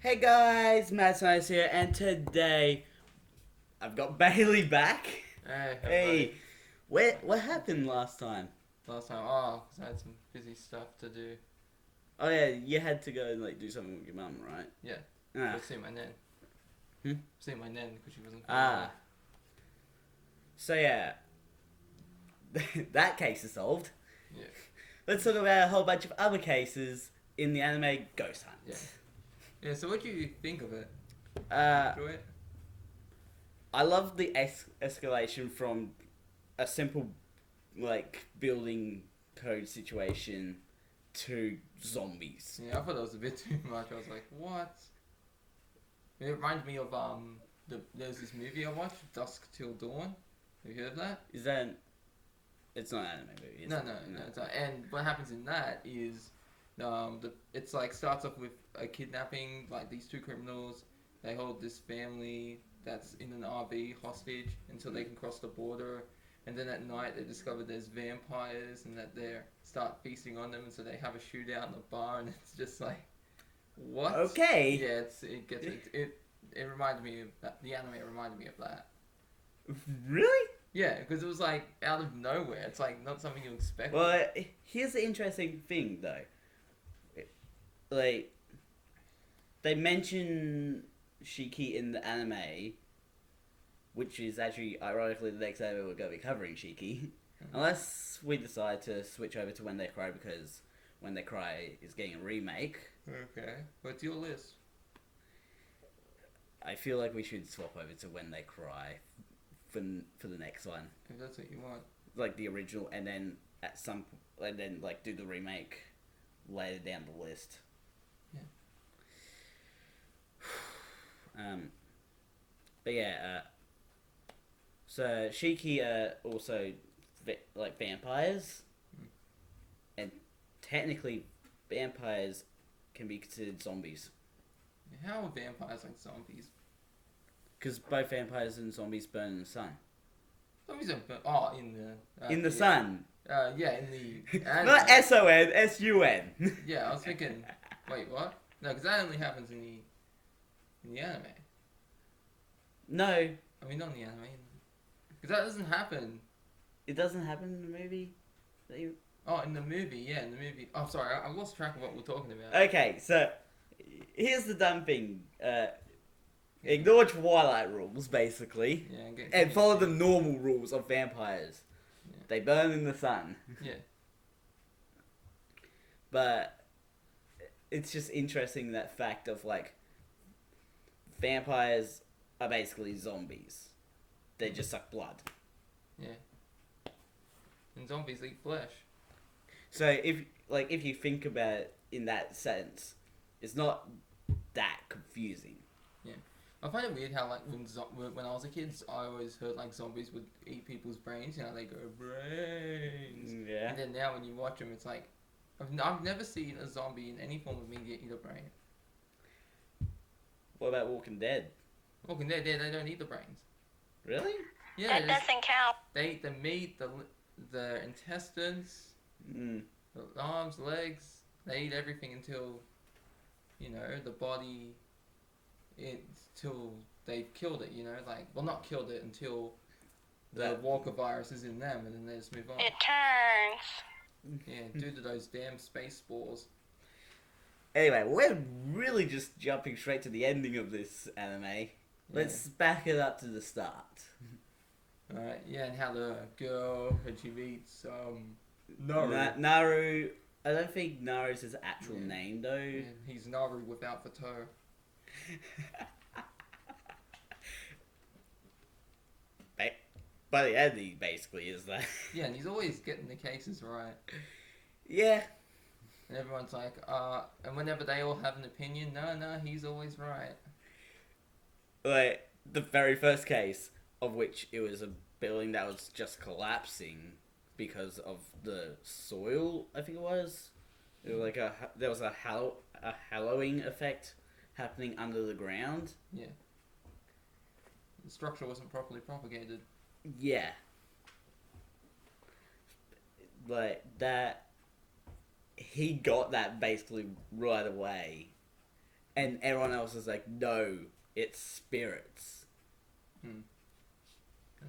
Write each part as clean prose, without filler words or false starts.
Hey guys, Matt Nice here, and today I've got Bailey back. Hey, everybody. Hey, what happened last time? Last time, 'cause I had some busy stuff to do. Oh yeah, you had to go and like do something with your mum, right? Yeah, Ah, go see my nan. Hmm? See my nan because she wasn't feeling ah. well. So yeah, that case is solved. Yeah, Let's talk about a whole bunch of other cases in the anime Ghost yeah, Hunt. yeah. So what do you think of it? Uh, Enjoy it? I love the escalation from a simple like building code situation to zombies. Yeah, I thought that was a bit too much. I was like, what? It reminds me of there's this movie I watched, Dusk Till Dawn. Have you heard of that? Is that? It's not an anime movie. Is No, it? no, no. It's not. And what happens in that is, it's like starts off with a kidnapping. Like these two criminals, they hold this family that's in an RV hostage until they can cross the border. And then at night they discover there's vampires and that they start feasting on them, and so they have a shootout in the bar, and it's just like, what? Okay. Yeah, it reminded me of that. The anime reminded me of that. Really? Yeah, because it was like out of nowhere. It's like not something you expect. Well, here's the interesting thing, though. Like, they mention Shiki in the anime, which is actually, ironically, the next anime we're going to be covering Shiki. Unless we decide to switch over to When They Cry, because When They Cry is getting a remake. Okay, what's your list? I feel like we should swap over to When They Cry for the next one. If that's what you want. Like the original, and then like do the remake later down the list. Yeah. But yeah, so Shiki are also like vampires, Mm. and technically vampires can be considered zombies How are vampires like zombies? because both vampires and zombies burn in the sun. Zombies are in the In the yeah. sun, Yeah, in the anime. not SON, SUN. Yeah, I was thinking. Wait, what? No, because that only happens in the anime. No, I mean, not in the anime. Because that doesn't happen. it doesn't happen in the movie. That you... Oh, in the movie, yeah, in the movie. Oh, sorry, I lost track of what we're talking about. Okay, so here's the dumb thing. Ignore Twilight rules, basically, Yeah, and follow the normal rules of vampires. Yeah. They burn in the sun. Yeah. But it's just interesting that fact of like vampires are basically zombies. They just suck blood. Yeah. And zombies eat flesh. So if you think about it in that sense, it's not that confusing. I find it weird how like when I was a kid, I always heard like zombies would eat people's brains. You know, they go brains. Yeah. And then now when you watch them, it's like I've never seen a zombie in any form of media eat a brain. What about Walking Dead? Walking Dead, they don't eat the brains. Really? Yeah, That doesn't count. they eat the meat, the intestines, Mm. the arms, legs. They eat everything until, the body, until they've killed it. Like, well, not killed it until the Walker virus is in them, and then they just move on. It turns. Yeah, due to those damn space spores. Anyway, we're really just jumping straight to the ending of this anime. Let's back it up to the start. Alright, yeah, and how the girl, when she meets, Naru. Naru. I don't think Naru's his actual Yeah. name though. And he's Naru without the toe. By the end, he basically is that. Yeah, and he's always getting the cases right. Yeah. And everyone's like, and whenever they all have an opinion, no, he's always right. Like, the very first case, of which it was a building that was just collapsing because of the soil, I think it was. It was like there was a hallowing effect happening under the ground. Yeah. The structure wasn't properly propagated. Yeah. Like, that... He got that basically right away. and everyone else is like, no, it's spirits. I'm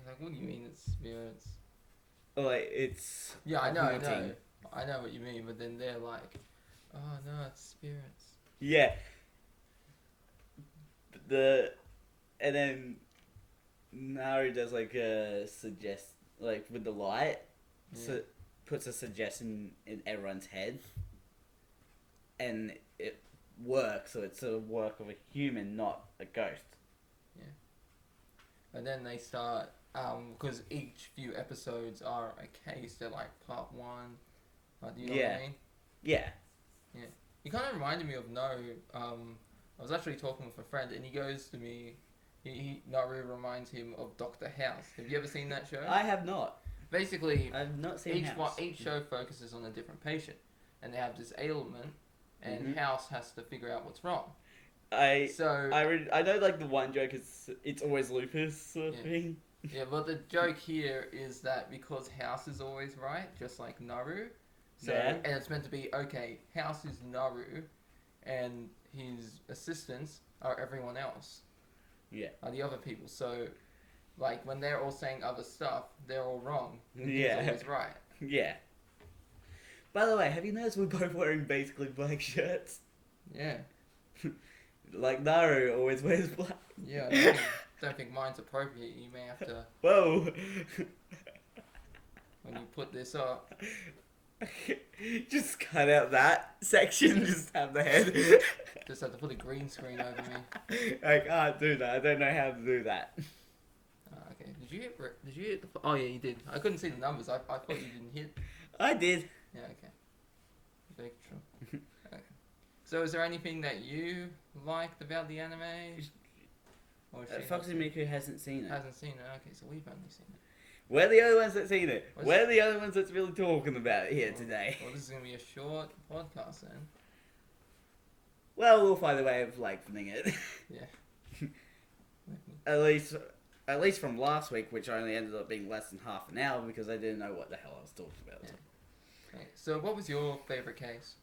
like, what do you mean it's spirits? Like, it's Yeah, I know, haunting. I know what you mean, but then they're like, oh no, it's spirits. Yeah. And then Naru does like a like with the light, so puts a suggestion in everyone's head, and it works. So it's a work of a human, not a ghost. And then they start, because each few episodes are a case. They're like part one. Do you know what I mean? Yeah. He kind of reminded me of No. I was actually talking with a friend, and he goes to me. Naru reminds him of Doctor House. Have you ever seen that show? I have not. Basically, I've not seen House. each show focuses on a different patient, and they have this ailment, and Mhm. House has to figure out what's wrong. I So know like the one joke is it's always lupus sort of thing. yeah, but the joke here is that because House is always right, just like Naru, so Yeah. and it's meant to be okay. House is Naru, and his assistants are everyone else. Yeah. Are the other people. So, like when they're all saying other stuff, they're all wrong. And Yeah. he's always right. Yeah. By the way, have you noticed we're both wearing basically black shirts? Yeah. Like Naru always wears black. Yeah. Don't think mine's appropriate. You may have to Whoa. when you put this up. Just cut out that section. Just have the head. Just have to put a green screen over me. I can't do that. I don't know how to do that. Okay. Did you hit the? Oh yeah, you did. I couldn't see the numbers. I thought you didn't hit. I did. Yeah. Okay. Very true. Okay. So, is there anything that you liked about the anime? Or she Foxy Miku hasn't seen it. hasn't seen it. Okay, so we've only seen it. We're the only ones that seen it. What's- We're the only ones that's really talking about it here today. Well, this is gonna be a short podcast then. Well, we'll find a way of lengthening it. Yeah. At least from last week, which only ended up being less than half an hour because I didn't know what the hell I was talking about. Yeah. Okay, so, what was your favorite case?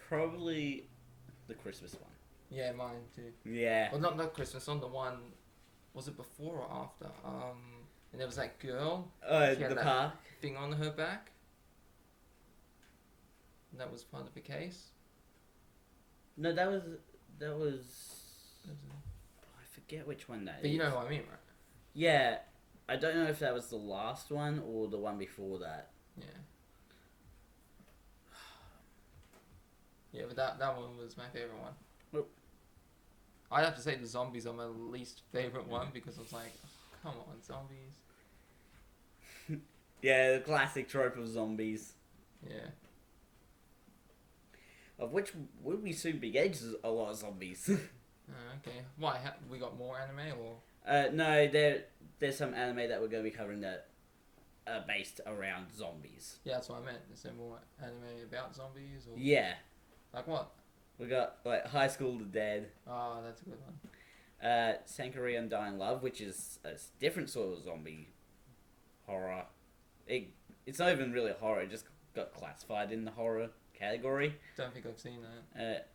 Probably the Christmas one. Yeah, mine too. Yeah. Well, not Christmas. On the one, was it before or after? And there was that girl she had The that- park. thing on her back. And that was part of the case. No, that was. I forget which one that is. But you know who I mean, right? Yeah, I don't know if that was the last one or the one before that. Yeah. Yeah, but that one was my favorite one. Well- I'd have to say the zombies are my least favorite one because I was like, oh, come on, zombies. Yeah, the classic trope of zombies. Yeah. Of which will we soon be getting a lot of zombies. Okay. Why? We got more anime or? No, there's some anime that we're going to be covering that are based around zombies. Yeah, that's what I meant. Is there more anime about zombies or? Yeah, Like what? we got like High School of the Dead, Oh, that's a good one. Sankari Undying Love, which is a different sort of zombie horror. It's not even really horror; it just got classified in the horror category. Don't think I've seen that.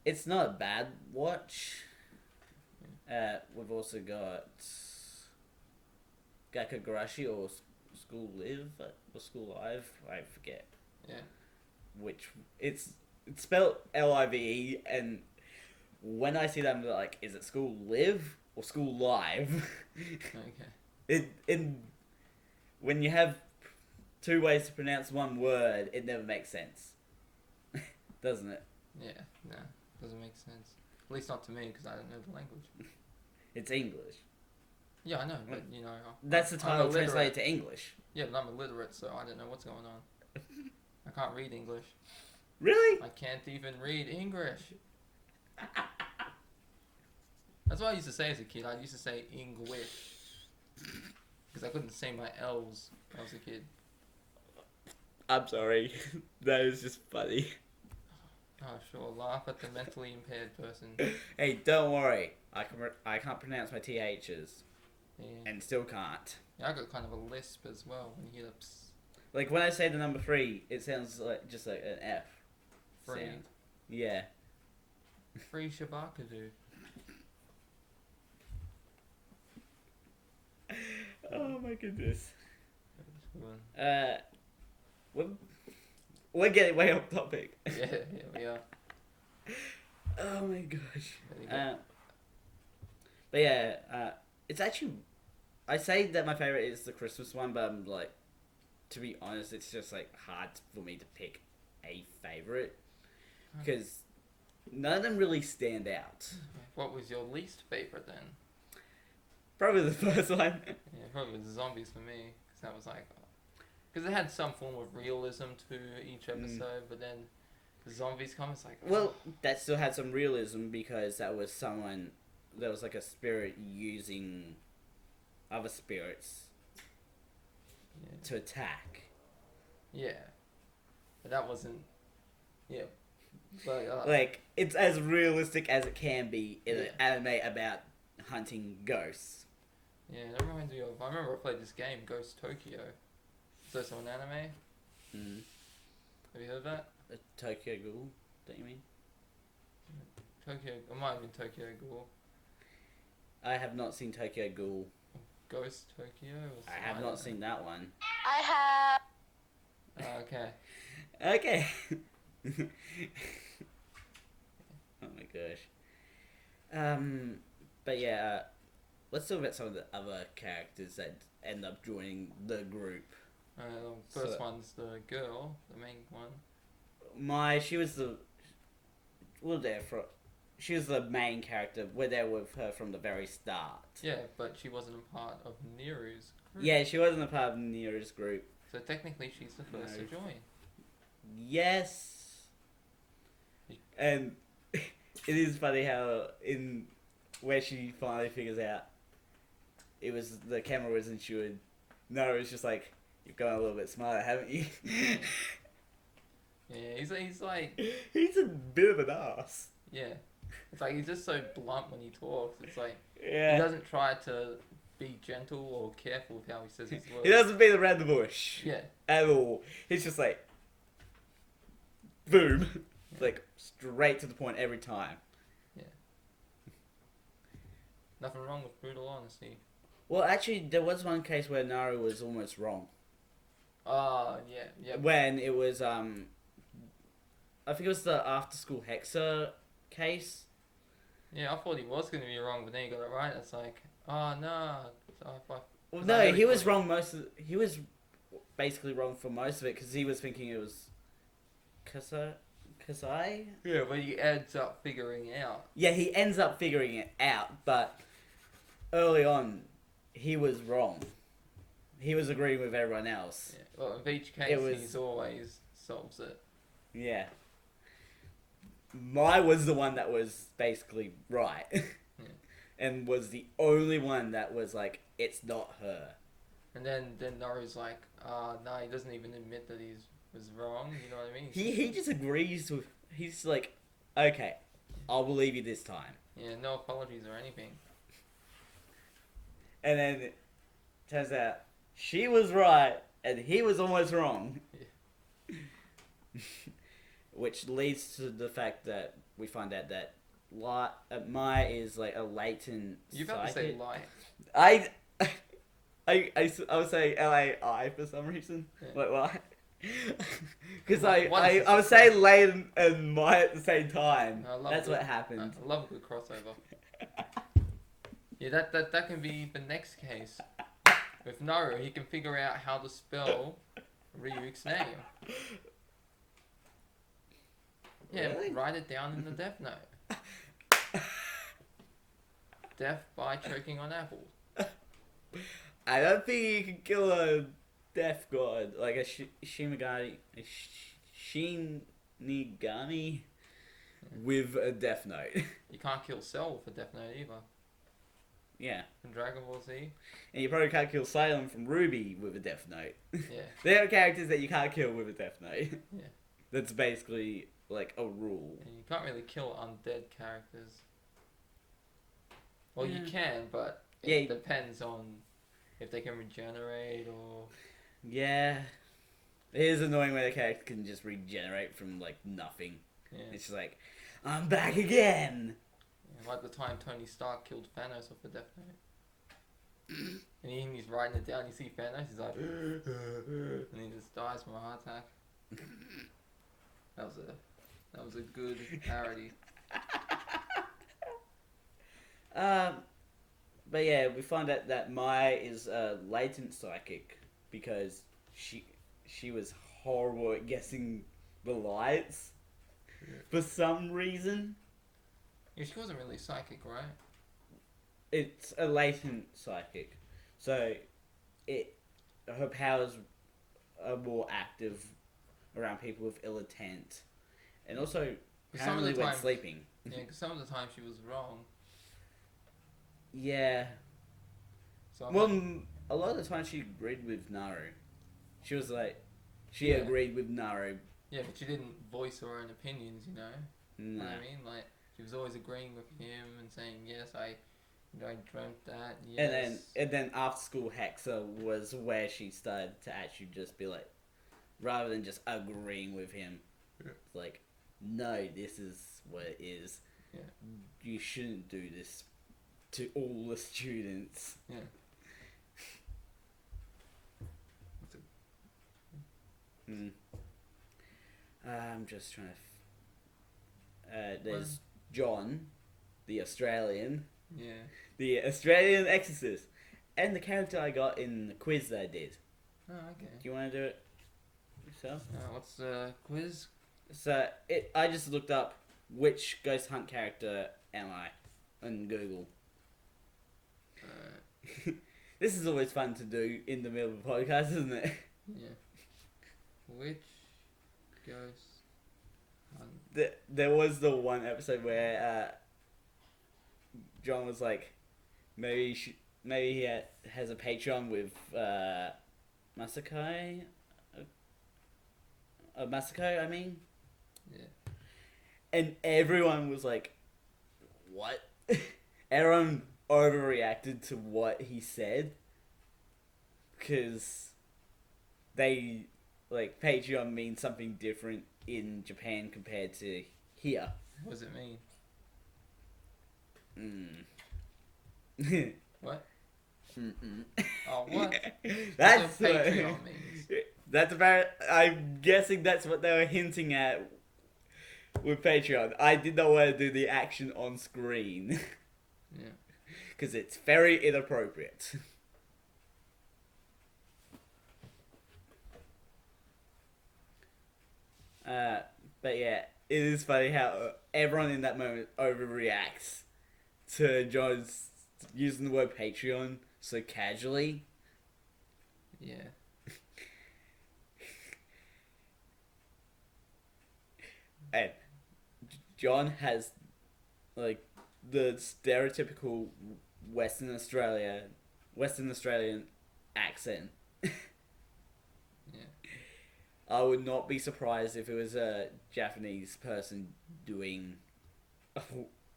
It's not a bad watch. We've also got Gakugarashi or School Live or School Live. I forget. Yeah. Which it's spelled Live, and when I see that, I'm like, is it School Live or School Live? Okay. When you have two ways to pronounce one word, it never makes sense, doesn't it? Yeah. No, doesn't make sense. At least not to me because I don't know the language. It's English. Yeah, I know, but you know. That's the I'm title illiterate. translated to English. Yeah, but I'm illiterate, so I don't know what's going on. I can't read English. Really? I can't even read English. That's what I used to say as a kid. I used to say English. Because I couldn't say my L's when I was a kid. I'm sorry. That is just funny. Oh, sure. Laugh at the mentally impaired person. Hey, don't worry. I can't pronounce my THs. Yeah. And still can't. Yeah, I got kind of a lisp as well when you hear the psst. Like when I say the number 3, it sounds like just like an F Free. sound. Yeah. Free Shabakadu. Oh my goodness. That's a good one. We're getting way off topic. Yeah, we are. Oh my gosh. There you go. But yeah, it's actually. I say that my favorite is the Christmas one, but I'm like, to be honest, it's just like hard for me to pick a favorite because none of them really stand out. What was your least favorite then? Probably the first one. Yeah, probably the zombies for me, because that was like, because it had some form of realism to each episode, but then the zombies come, it's like, Well, that still had some realism because that was someone. There was like a spirit using other spirits yeah, to attack. yeah, but that wasn't, yeah, but Like it's as realistic as it can be in an Yeah. anime about hunting ghosts. yeah, that reminds me of. I remember I played this game, Ghost Tokyo. It's also an anime. Mm. Have you heard of that? A Tokyo Ghoul, don't you mean? Tokyo, it might have been Tokyo Ghoul. I have not seen Tokyo Ghoul. Ghost Tokyo. Or I have not seen that one. I have. Okay. Okay. Oh my gosh. But yeah, let's talk about some of the other characters that end up joining the group. First So- one's the girl, the main one. She was the. Well, there for. She was the main character. We're there with her from the very start. Yeah, but she wasn't a part of Neru's group. Yeah, she wasn't a part of Nero's group. So technically, she's the first to No. join. Yes. And it is funny how in where she finally figures out it was the camera was insured. No, it's just like you've gone a little bit smarter, haven't you? Yeah, he's like, He's a bit of an ass. yeah. It's like he's just so blunt when he talks. It's like Yeah. he doesn't try to be gentle or careful with how he says his words. He doesn't beat around the bush Yeah, at all. He's just like, boom, like straight to the point every time. nothing wrong with brutal honesty. Well, actually, there was one case where Naru was almost wrong. Yeah. When it was, I think it was the after school Hexa case. Yeah, I thought he was going to be wrong, but then he got it right. It's like, oh no. Well, Was no, that he was really wrong he was basically wrong for most of it because he was thinking it was Kasai? Yeah, but he ends up figuring out. Yeah, he ends up figuring it out, but early on, he was wrong. He was agreeing with everyone else. Yeah. Well, in each case, was- he's always solves it. Yeah. Mai was the one that was basically right. And was the only one that was like, it's not her. And then Naru's like, no, he doesn't even admit that he was wrong. You know what I mean? He just agrees with. He's like, okay, I'll believe you this time. Yeah, no apologies or anything. And then it turns out she was right and he was almost wrong. Which leads to the fact that we find out that Mai is like a latent. You about to say psychic. lie? I was saying LAI for some reason. Yeah. Like why? Because What is I this was saying Lane and Mai at the same time. I love That's it. what happened. I love a good crossover. Yeah, that can be the next case. With Naru, he can figure out how to spell Ryuk's name. Yeah, Really? write it down in the Death Note. Death by choking on apples. I don't think you can kill a death god like a Shinigami, Shinigami with a death note. You can't kill Cell with a Death Note either. Yeah, From Dragon Ball Z. and you probably can't kill Salem from Ruby with a death note. Yeah. There are characters that you can't kill with a death note. Yeah. That's basically like a rule. And you can't really kill undead characters. Well, you Yeah. can, but it Yeah. depends on if they can regenerate or... Yeah, It is annoying when a character can just regenerate from like nothing. Yeah. It's just like, I'm back again. Yeah, like the time Tony Stark killed Thanos off the Death Note. And he's writing it down. You see Thanos, he's like, and he just dies from a heart attack. That was a good parody. But yeah, we find out that Mai is a latent psychic because she was horrible at guessing the lights for some reason. Yeah, she wasn't really psychic, right? It's a latent psychic, so her powers are more active around people with ill intent, and also But some of the apparently when time, sleeping. yeah, because some of the time she was wrong. Yeah. So I'm Well, like, a lot of the time she agreed with Naru. She was like, she Yeah. agreed with Naru. yeah, but she didn't voice her own opinions, you know? You know No. what I mean? Like, she was always agreeing with him and saying, yes, I dreamt that, yes. And then after school Hexa was where she started to actually just be like, rather than just agreeing with him, it's like, no, this is what it is. Yeah. You shouldn't do this to all the students. Yeah. Hmm. I'm just trying to. There's John, the Australian, Yeah. the Australian exorcist, and the character I got in the quiz that I did. Oh, okay. Do you want to do it yourself? What's the quiz? So I just looked up which Ghost Hunt character am I on Google. This is always fun to do in the middle of a podcast, isn't it? Yeah. Which ghost hunt? There was the one episode where John was like, maybe he has a Patreon with Masako. Masako, I mean. Yeah. And everyone was like, what? Everyone overreacted to what he said. Because they, like, Patreon means something different in Japan compared to here. What does it mean? Mm. What? Mm-mm. Oh, what? That's what what, Patreon means. that's about. I'm guessing that's what they were hinting at with Patreon. I did not want to do the action on screen Yeah. because it's very inappropriate. But yeah, it is funny how everyone in that moment overreacts to John's using the word Patreon so casually. Yeah. And John has like the stereotypical Western Australian accent. Yeah. I would not be surprised if it was a Japanese person doing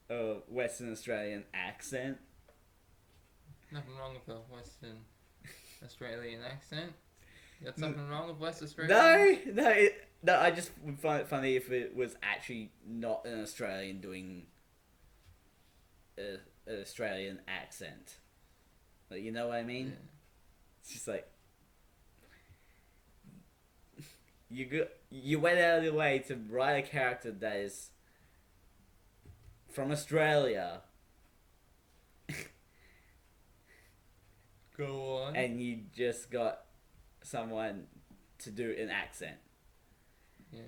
a Western Australian accent. Nothing wrong with a Western Australian accent. You got something wrong with West Australia? No. I just would find it funny if it was actually not an Australian doing an Australian accent. Like, you know what I mean? Yeah. It's just like you went out of your way to write a character that is from Australia, Go on. and you just got someone to do an accent. Yeah.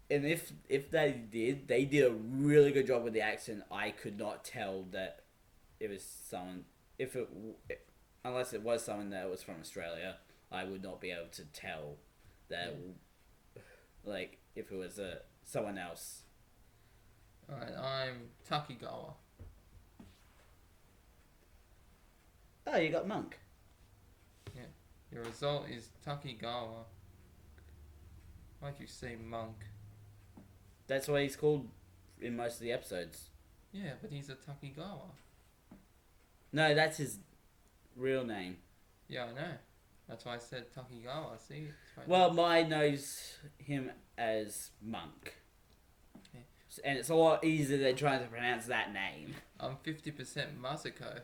And if they did a really good job with the accent. I could not tell that it was someone. Unless it was someone that was from Australia, I would not be able to tell that. Yeah. Like if it was someone else. Alright, I'm Takigawa. Oh, you got Monk. Your result is Takigawa. Why'd you say monk? That's what he's called in most of the episodes. Yeah, but he's a Takigawa. No, that's his real name. Yeah, I know. That's why I said Takigawa. See, it's right Well, mine knows him as Monk. Okay. And it's a lot easier than trying to pronounce that name. I'm 50% Masako.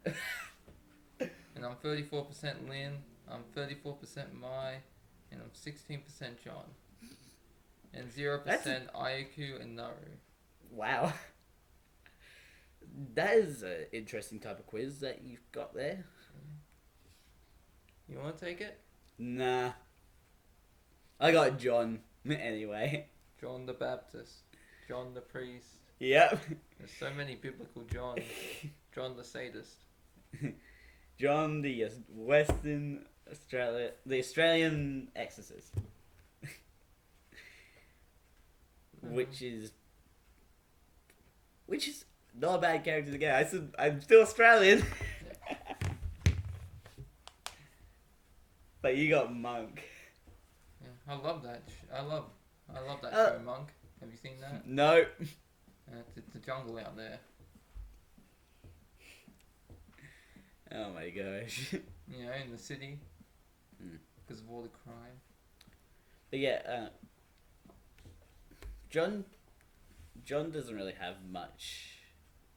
And I'm 34% Lin. I'm 34% Mai. And I'm 16% John. And 0% Ayuku and Naru. Wow. That is an interesting type of quiz that you've got there. You want to take it? Nah. I got John. Anyway. John the Baptist. John the priest. Yep. There's so many biblical Johns. John the sadist. John the the Australian exorcist. Which is not a bad character to get. I said I'm still Australian. But you got Monk. Yeah, I love that. I love that show, Monk. Have you seen that? No. It's a jungle out there. Oh my gosh. You know, in the city. Mm. Because of all the crime. But yeah, John doesn't really have much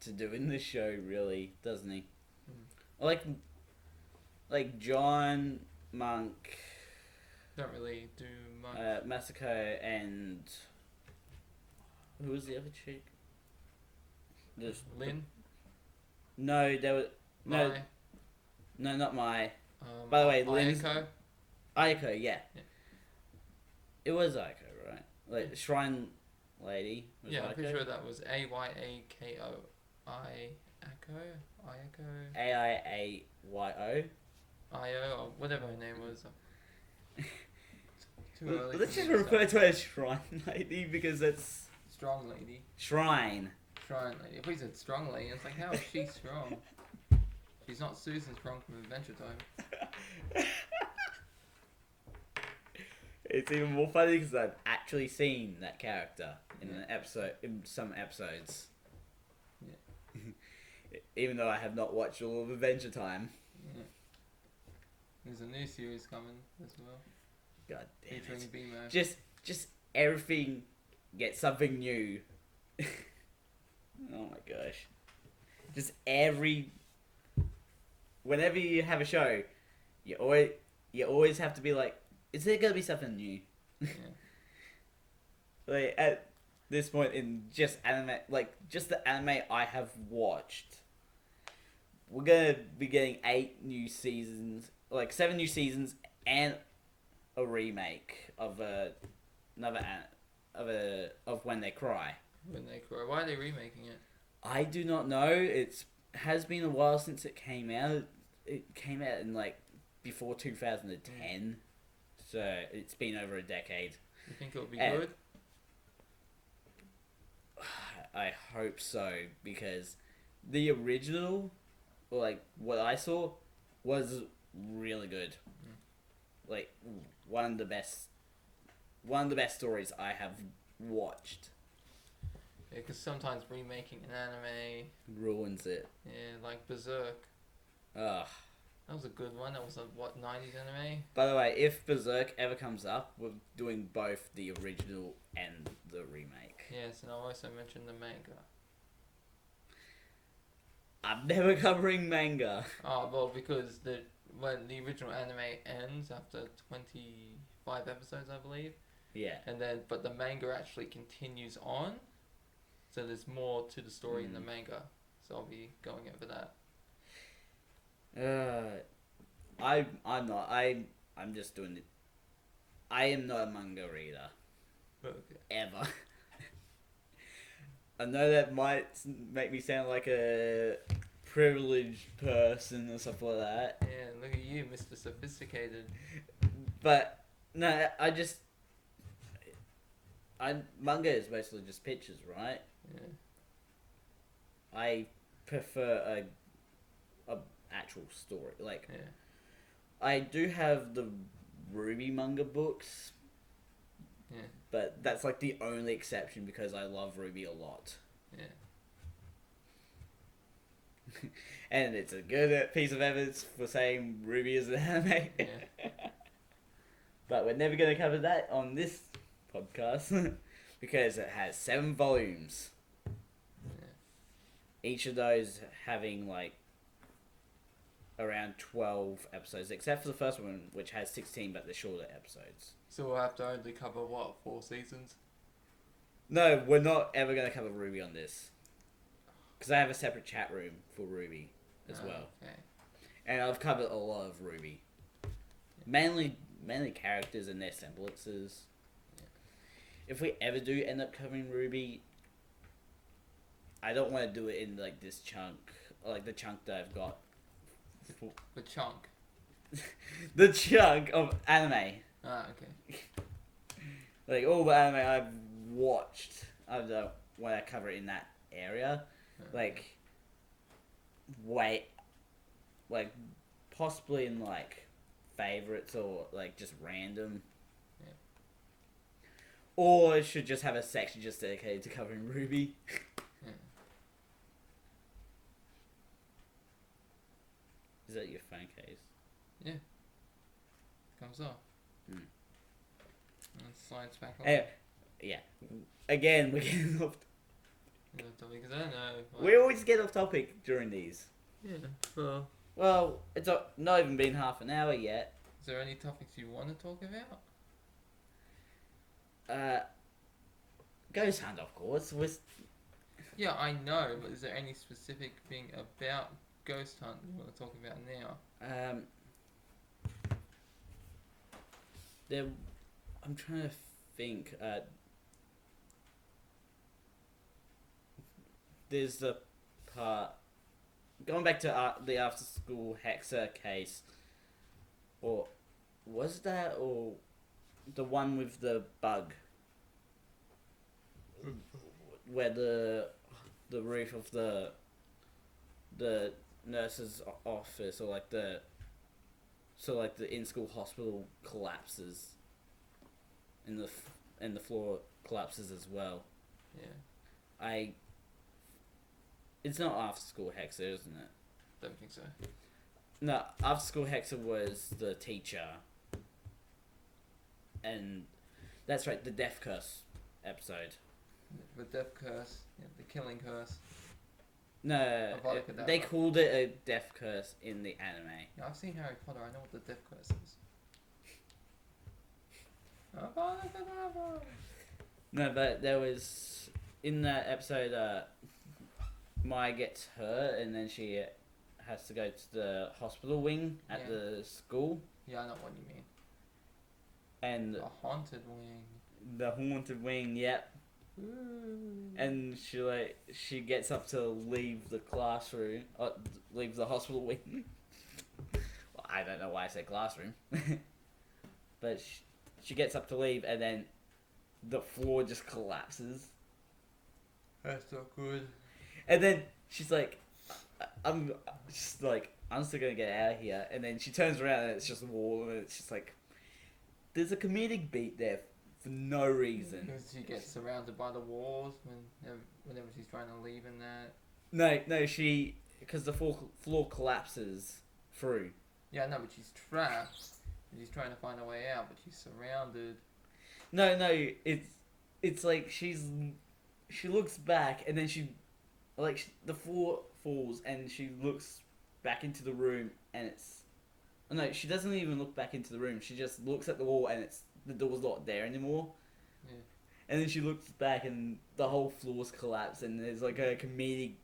to do in the show, really, doesn't he? Like John, Monk, Don't really do much. Masako, and who was the other chick? There's Lin? no, there was no, Mai? no, not my. By the way, Lin's Ayako? Ayako, yeah. Yeah. It was Ayako, right? Like the Shrine Lady. Was Yeah, I'm pretty Ayako? sure that was Ayako. Ayako? Aiayo. Io, or whatever her name was. Too early. Let's for just me to refer say. to her as Shrine Lady because it's Strong lady. Shrine. Shrine lady. If we said strong lady, it's like, how is she strong? She's not Susan Strong from Adventure Time. It's even more funny because I've actually seen that character in Yeah. an episode, in some episodes. Yeah. Even though I have not watched all of Adventure Time. Yeah. There's a new series coming as well. God damn Featuring it. B-Mac. Just everything gets something new. Oh my gosh. Just whenever you have a show, you always have to be like, is there gonna be something new? Yeah. Like at this point in just anime, like just the anime I have watched, we're gonna be getting 8 new seasons, like 7 new seasons, and a remake of of When They Cry. When They Cry. Why are they remaking it? I do not know. It has been a while since it came out. It came out in like before 2010, so it's been over a decade. You think it'll be And- good? I hope so because the original, or like what I saw, was really good. Like one of the best stories I have watched. Yeah, because sometimes remaking an anime, Ruins it. yeah, like Berserk. Ugh. That was a good one. That was a, 90s anime? By the way, if Berserk ever comes up, we're doing both the original and the remake. Yes, and I'll also mention the manga. I'm never covering manga. Oh, well, because when the original anime ends after 25 episodes, I believe, Yeah. and then but the manga actually continues on, so there's more to the story in the manga. So I'll be going over that. I'm not. I'm just doing it. I am not a manga reader. Okay. Ever. I know that might make me sound like a privileged person or something like that. Yeah, look at you, Mr. Sophisticated. But no, manga is basically just pictures, right? Yeah. I prefer a actual story. Like Yeah. I do have the Ruby manga books, Yeah. but that's like the only exception because I love Ruby a lot. Yeah. And it's a good piece of evidence for saying Ruby is an anime. Yeah. But we're never going to cover that on this podcast because it has 7 volumes. Yeah. Each of those having like around 12 episodes, except for the first one, which has 16, but they're shorter episodes. So we'll have to only cover what, 4 seasons? No, we're not ever going to cover Ruby on this. Because I have a separate chat room for Ruby as well. Okay. And I've covered a lot of Ruby. Mainly characters and their semblances. Yeah. If we ever do end up covering Ruby, I don't want to do it in like this chunk, like the chunk that I've got. The chunk. The chunk of anime. Ah, okay. Like all the anime I've watched, I don't want to cover it in that area. Like, like possibly in like favorites or like just random. Yeah. Or it should just have a section just dedicated to covering Ruby. Yeah. Is that your phone case? Yeah. Comes off. Hmm. And it slides back on. Yeah. Again, we're getting off. Because I don't know. We always get off topic during these. Yeah. Well. Well, it's not even been half an hour yet. Is there any topics you want to talk about? Ghost Hunt, of course. Yeah, I know, but is there any specific thing about Ghost Hunt you want to talk about now? I'm trying to think. There's the part going back to the after school Hexa case, or was that or the one with the bug, where the roof of the nurse's office or like the in-school hospital collapses, and the floor collapses as well. Yeah. It's not after school Hexa, isn't it? Don't think so. No, after school Hexa was the teacher, and that's right, the death curse episode. The death curse, yeah, the killing curse. No, they called it a death curse in the anime. Yeah, I've seen Harry Potter. I know what the death curse is. No, but there was in that episode, Mai gets hurt, and then she has to go to the hospital wing at the school. Yeah, I know what you mean. And the haunted wing. The haunted wing, yep. Ooh. And she gets up to leave the classroom, leave the hospital wing. Well, I don't know why I said classroom, but she gets up to leave, and then the floor just collapses. That's not good. And then she's like, I'm still gonna get out of here. And then she turns around and it's just a wall, and it's just like, there's a comedic beat there for no reason. Because she gets surrounded by the walls whenever she's trying to leave and that. No, because the floor collapses through. Yeah, no, but she's trapped. She's trying to find a way out, but she's surrounded. No, it's like she looks back, and then the floor falls, and she looks back into the room, and it's... No, she doesn't even look back into the room. She just looks at the wall, and the door's not there anymore. Yeah. And then she looks back, and the whole floor's collapsed, and there's like a comedic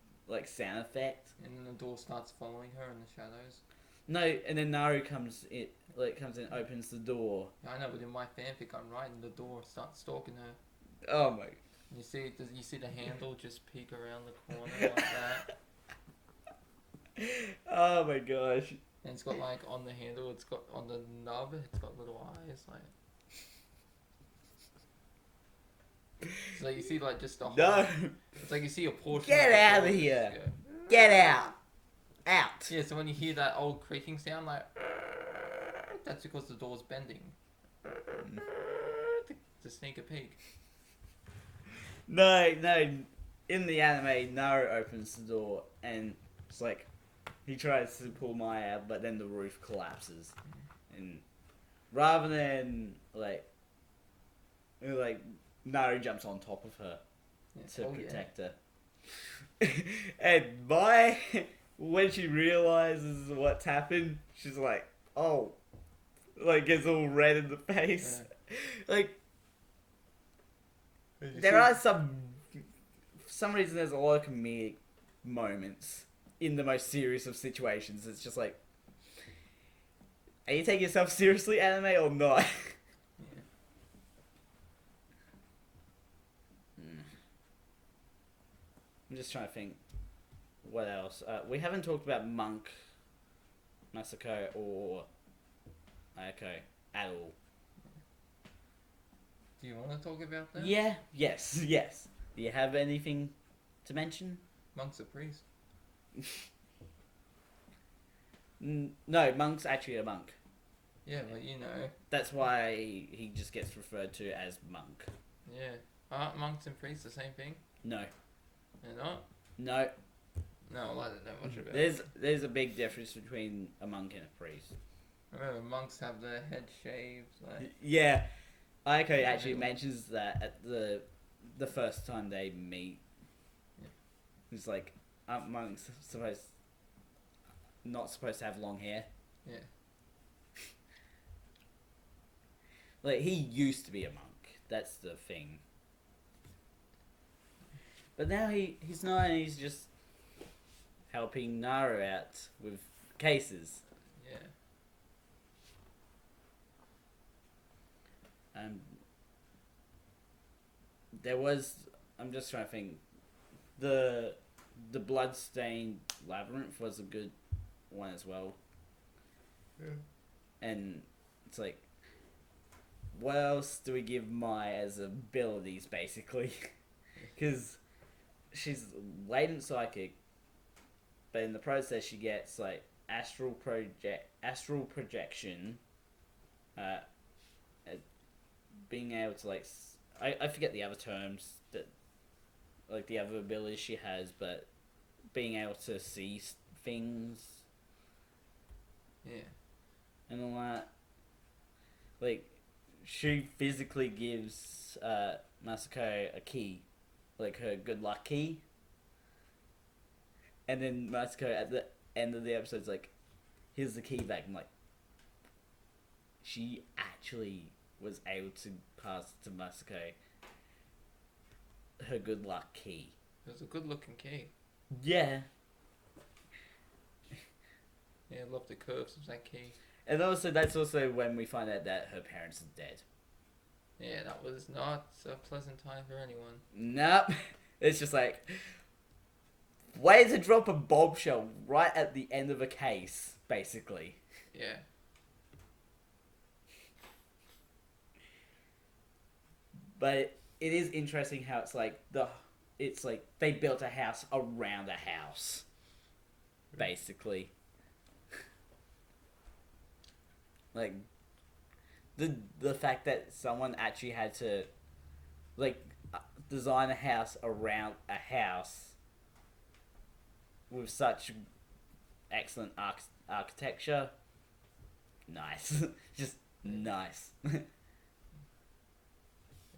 sound effect. And then the door starts following her in the shadows. No, and then Naru comes in, opens the door. Yeah, I know, but in my fanfic, I'm writing the door starts stalking her. Oh my... You see the handle just peek around the corner like that. Oh my gosh. And it's got on the handle, it's got on the nub, it's got little eyes So you see just a whole... No. It's like you see a portion. Get out of here. Get out. Out. Yeah, so when you hear that old creaking sound, that's because the door's bending. To sneak a peek. No. In the anime, Naru opens the door, and It's like he tries to pull Maya out, but then the roof collapses, and rather than like Naru jumps on top of her to protect her, and Maya, when she realizes what's happened, she's like, oh, like gets all red in the face, like. There are for some reason, there's a lot of comedic moments in the most serious of situations. It's just like, are you taking yourself seriously, anime, or not? I'm just trying to think, what else? We haven't talked about Monk, Masako, or Ayako at all. Do you want to talk about that? Yeah, yes. Do you have anything to mention? Monk's a priest. No, Monk's actually a monk. Yeah, but you know. That's why he just gets referred to as Monk. Yeah. Aren't monks and priests the same thing? No. They're not? No. No, I don't know much about it. There's a big difference between a monk and a priest. Remember, monks have their head shaved. Like... Yeah. Ayako actually mentions that at the first time they meet. Yeah. He's like, aren't monks not supposed to have long hair? Yeah. Like, he used to be a monk. That's the thing. But now he's not, and he's just helping Naru out with cases. Yeah. There was, I'm just trying to think, the Bloodstained Labyrinth was a good one as well. Yeah. And it's like, what else do we give Mai as abilities, basically? Because she's latent psychic, but in the process she gets like astral projection, being able to like, I forget the other terms that, like the other abilities she has, but being able to see things. Yeah. And all that. Like, she physically gives Masako a key, like her good luck key. And then Masako at the end of the episode's like, here's the key back. I'm like, she actually was able to pass to Masako her good luck key. It was a good looking key. Yeah. Yeah, I love the curves of that key. And also, that's also when we find out that her parents are dead. Yeah, that was not a pleasant time for anyone. Nope. It's just like, way to drop a bombshell right at the end of a case, basically. Yeah. But it is interesting how it's like they built a house around a house, basically. Like, the fact that someone actually had to, like, design a house around a house with such excellent architecture, nice. Just nice.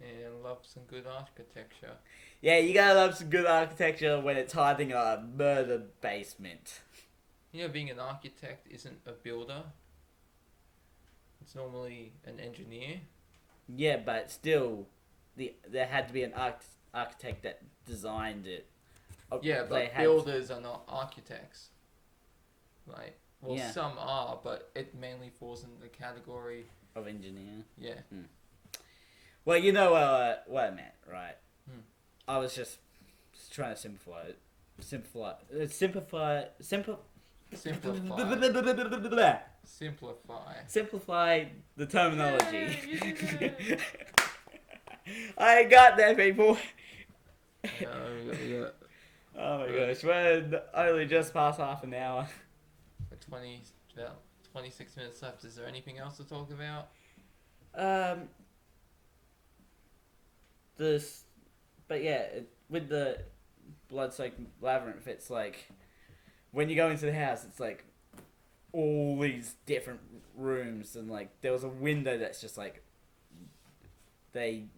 Yeah, love some good architecture. Yeah, you gotta love some good architecture when it's hiding a murder basement. You know, being an architect isn't a builder. It's normally an engineer. Yeah, but still, there had to be an architect that designed it. Yeah, but builders are not architects. Like, well, Yeah. some are, but it mainly falls in the category of engineer. Yeah. Well, you know what I meant, right? Hmm. I was just trying to simplify Simplify. Simplify the terminology. Yay, you did it. I got there, people. Yeah. Oh my gosh, we're only just past half an hour. About 26 minutes left. Is there anything else to talk about? But yeah, with the Bloodsoaked Labyrinth, it's like, when you go into the house, it's like all these different rooms, and like there was a window that's just like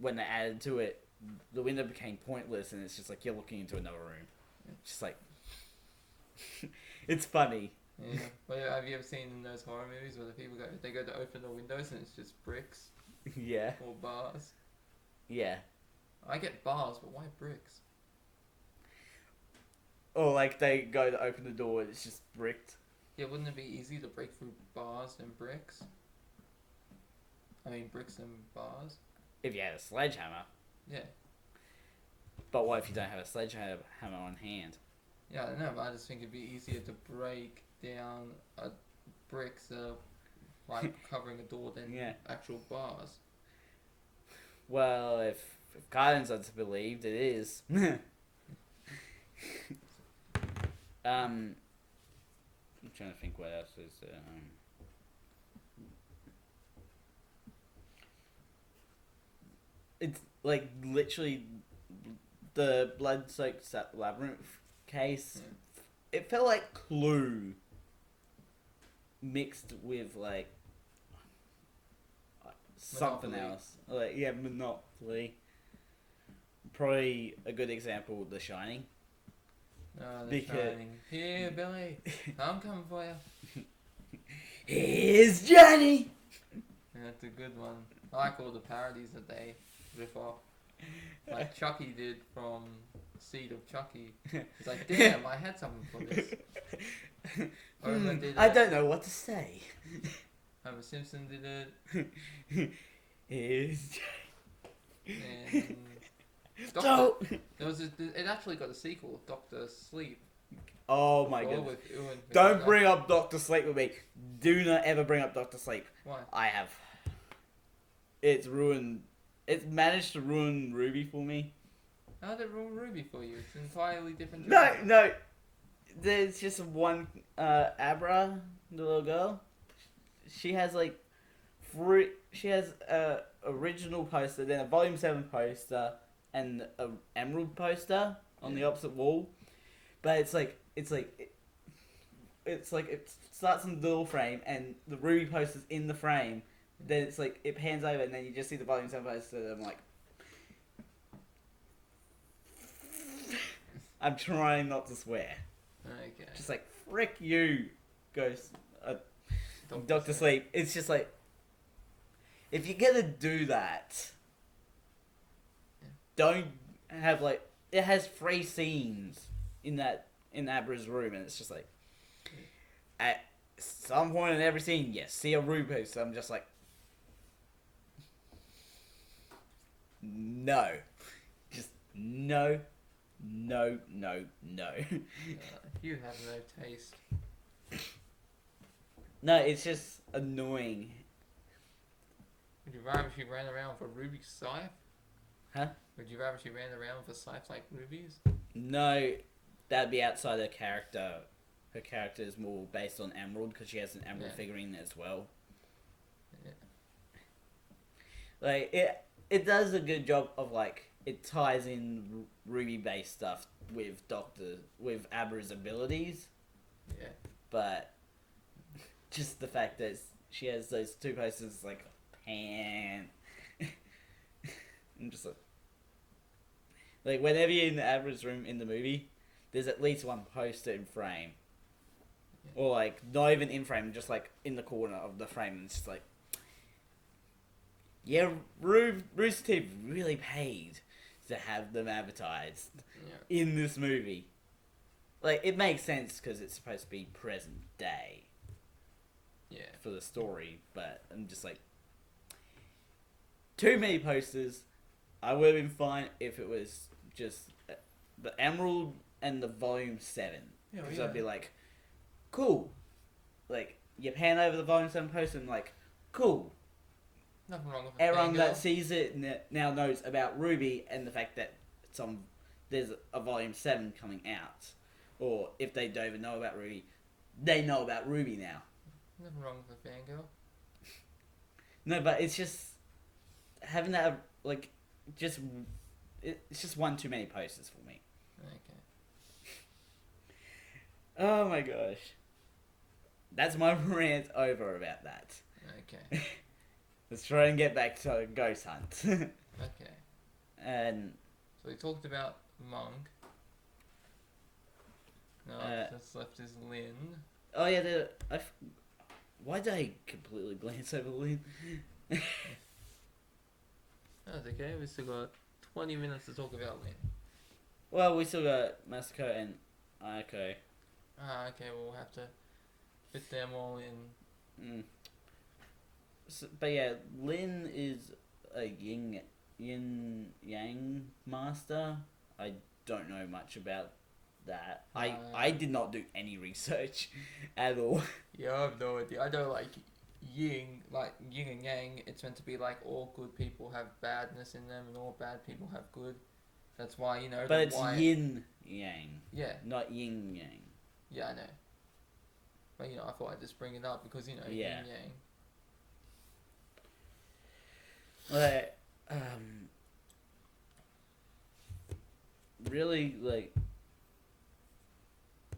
when they added to it, the window became pointless, and it's just like you're looking into another room. It's just like it's funny. Yeah. Well, have you ever seen in those horror movies where the people go to open the windows and it's just bricks Yeah, or bars? yeah. I get bars, but why bricks? Or like they go to open the door and it's just bricked. Yeah, wouldn't it be easy to break through bars and bricks? I mean, bricks and bars. If you had a sledgehammer. Yeah. But what if you don't have a sledgehammer on hand? Yeah, I don't know, but I just think it'd be easier to break down bricks like covering a door than actual bars. Well, if Guardians are to be believed, it is. I'm trying to think what else is there. It's like literally the blood-soaked labyrinth case. Yeah. It felt like Clue mixed with like something Monopoly. else. Like Monopoly. Probably a good example, The Shining. Oh, The Because- Shining. Here, Billy. I'm coming for you. Here's Johnny. Yeah, that's a good one. I like all the parodies that they rip off. Like Chucky did from Seed of Chucky. It's like, damn, I had something for this. Or they did I don't know what to say. Homer Simpson did it. Here's And so. it actually got a sequel, Doctor Sleep. Oh my All god! with Ewan Don't McGregor. bring up Doctor Sleep with me. Do not ever bring up Doctor Sleep. Why? I have. It's ruined. It's managed to ruin Ruby for me. How did it ruin Ruby for you? It's an entirely different No, genre. no. There's just one Abra, the little girl. She has like she has a original poster, then a Volume 7 poster, and a Emerald poster on the opposite wall. But it starts in the little frame, and the Ruby poster's in the frame. Then it's like it pans over, and then you just see the Volume 7 poster. And I'm like, I'm trying not to swear. Okay. Just like frick you, goes Doctor Sleep. It's just like, if you're gonna do that, don't have like, it has 3 scenes in Abra's room, and it's just like, at some point in every scene, yes, see a Ruby poster. I'm just like, no, just no. You have no taste. No, it's just annoying. Would you rather she ran around with a ruby scythe? Huh? Would you rather she ran around with a scythe like rubies? No, that'd be outside her character. Her character is more based on Emerald because she has an Emerald figurine as well. Yeah. Like it does a good job of like it ties in Ruby based stuff with Abra's abilities, Yeah. but just the fact that she has those 2 posters like pan. I'm just like whenever you're in Abra's room in the movie, there's at least 1 poster in frame. Yeah. Or like not even in frame, just like in the corner of the frame, and it's just like, yeah, Rooster Teeth really paid to have them advertised in this movie. Like, it makes sense because it's supposed to be present day for the story, but I'm just like, too many posters. I would have been fine if it was just the Emerald and the Volume 7. Yeah, Because I'd be like, cool. Like, you pan over the Volume 7 poster and like, cool. Nothing wrong with it. Everyone that sees it now knows about Ruby and the fact that there's a Volume 7 coming out. Or if they don't even know about Ruby, they know about Ruby now. Nothing wrong with a fangirl. No, but it's just having that, like, it's just 1 too many posters for me. Okay. Oh my gosh. That's my rant over about that. Okay. Let's try and get back to Ghost Hunt. Okay. And So we talked about Monk. No, that's left is Lynn. oh yeah, why did I completely glance over Lynn? That's okay. We still got 20 minutes to talk about Lynn. Well, we still got Masako and Ayako. Ah, okay. We'll have to fit them all in. So, but yeah, Lin is a yin yang master. I don't know much about that. I did not do any research at all. Yeah, I have no idea. I know like yin and yang. It's meant to be like all good people have badness in them, and all bad people have good. That's why But the it's white. yin yang, Yeah, not yin yang. yeah, I know. But I thought I'd just bring it up because Yeah. yin yang. Like, really, like,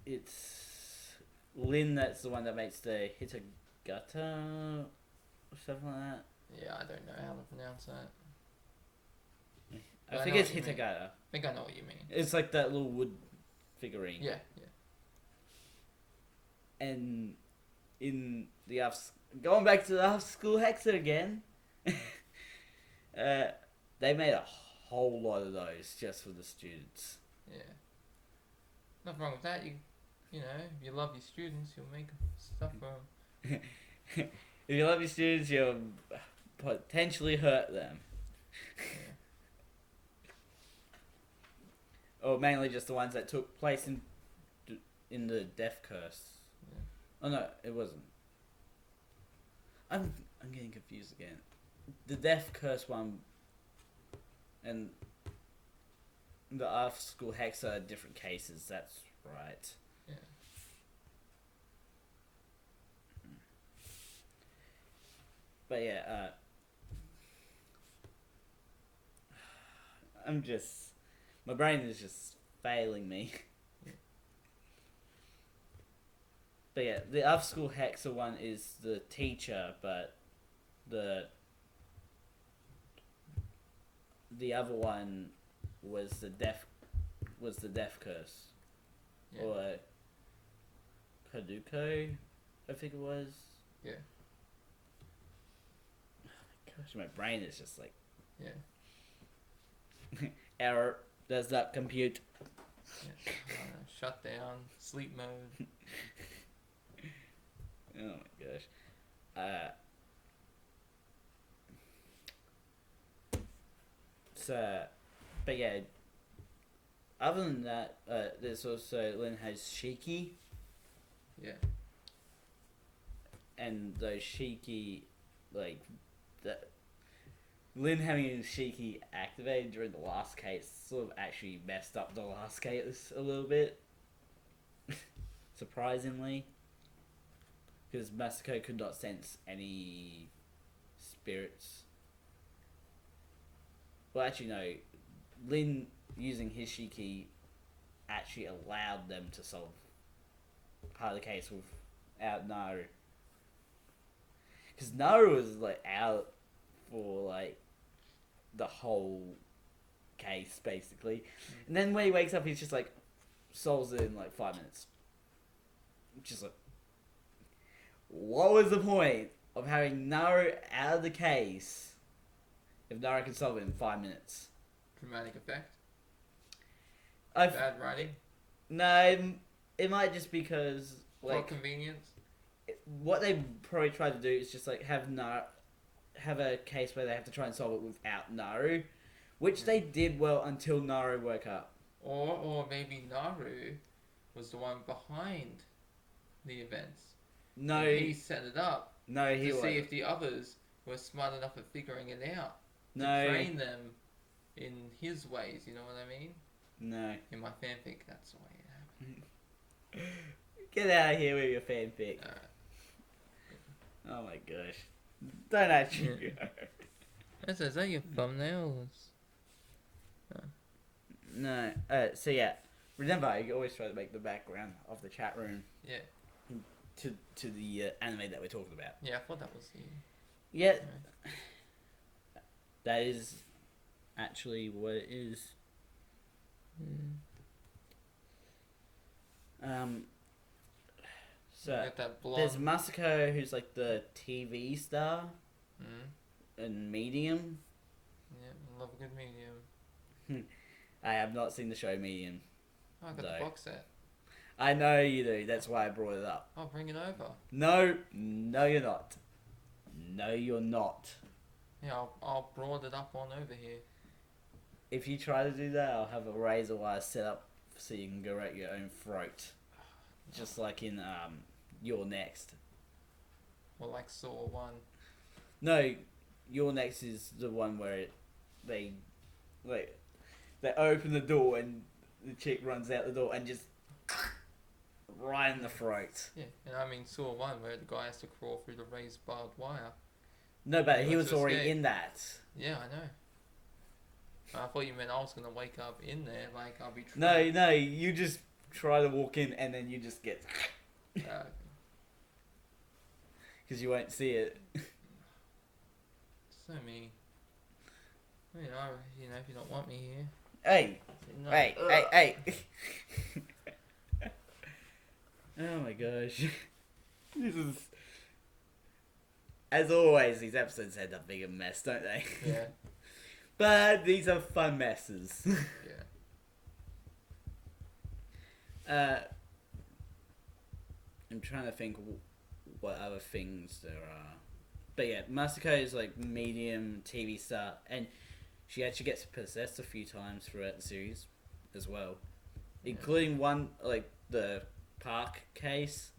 it's Lin that's the one that makes the Hitagata or something like that. Yeah, I don't know how to pronounce that. I I think know it's what you mean. Hitagata. I think I know what you mean. It's like that little wood figurine. Yeah, yeah. And in the going back to the after school Hexa again, they made a whole lot of those just for the students. Yeah. Nothing wrong with that. You know, if you love your students, you'll make stuff for them. If you love your students, you'll potentially hurt them. Yeah. Or mainly just the ones that took place in the Death Curse. Yeah. Oh no, it wasn't. I'm getting confused again. The Death Curse one and the after school hex are different cases. That's right. Yeah. But yeah, my brain is just failing me. Yeah. But yeah, the after school hexa one is the teacher, but the other one was the death curse. Yeah. Or Kaduko, I think it was. Yeah. Gosh, my brain is just like Yeah. error. Does that compute? Yeah. Shut down. Sleep mode. Oh my gosh. So, but yeah. Other than that, there's also Lin has Shiki, Yeah. and those Shiki, like, that Lin having his Shiki activated during the last case sort of actually messed up the last case a little bit. Surprisingly. Because Masako could not sense any spirits. Well, actually, no. Lin using his Shiki actually allowed them to solve part of the case without Naru. Because Naru was like out for like the whole case basically, and then when he wakes up, he's just like solves it in like 5 minutes. Just like, what was the point of having Naru out of the case if Naru can solve it in 5 minutes? Dramatic effect. I've Bad writing. no, it might just because Plot like convenience. what they probably tried to do is just like have a case where they have to try and solve it without Naru, which they did well until Naru woke up. Or maybe Naru was the one behind the events. No, And he set it up no, he to was see if the others were smart enough at figuring it out. To no, train them in his ways, you know what I mean? no. In my fanfic, that's the way it happened. Get out of here with your fanfic. Oh my gosh, don't actually. Is that your thumbnails? No. So yeah, Remember, I always try to make the background of the chat room Yeah. to the anime that we're talking about. Yeah, I thought that was the. Yeah, that is actually what it is. So You got that blonde. there's Masako, who's like the TV star in Medium. Yeah, I love a good medium. I have not seen the show Medium. Oh, I got No. the box set. I know you do. That's why I brought it up. I'll bring it over. No, you're not. No, you're not. Yeah, I'll broad it up on over here. If you try to do that, I'll have a razor wire set up so you can go at your own throat. Just like in You're Next. Or like Saw 1. No, You're Next is the one where they open the door and the chick runs out the door and just right in the throat. Yeah, and I mean Saw 1 where the guy has to crawl through the raised barbed wire. No, but he That's was to already escape. in that. Yeah, I know. I thought you meant I was gonna wake up in there, like I'll be. No, you just try to walk in and then you just get because you won't see it. So mean. You know, if you don't want me here. Hey, No. hey. Oh my gosh. This is... As always, these episodes end up being a mess, don't they? Yeah. But these are fun messes. Yeah. I'm trying to think what other things there are. But yeah, Masako is like medium TV star, and she actually gets possessed a few times throughout the series as well. Yeah. Including one, like the park case,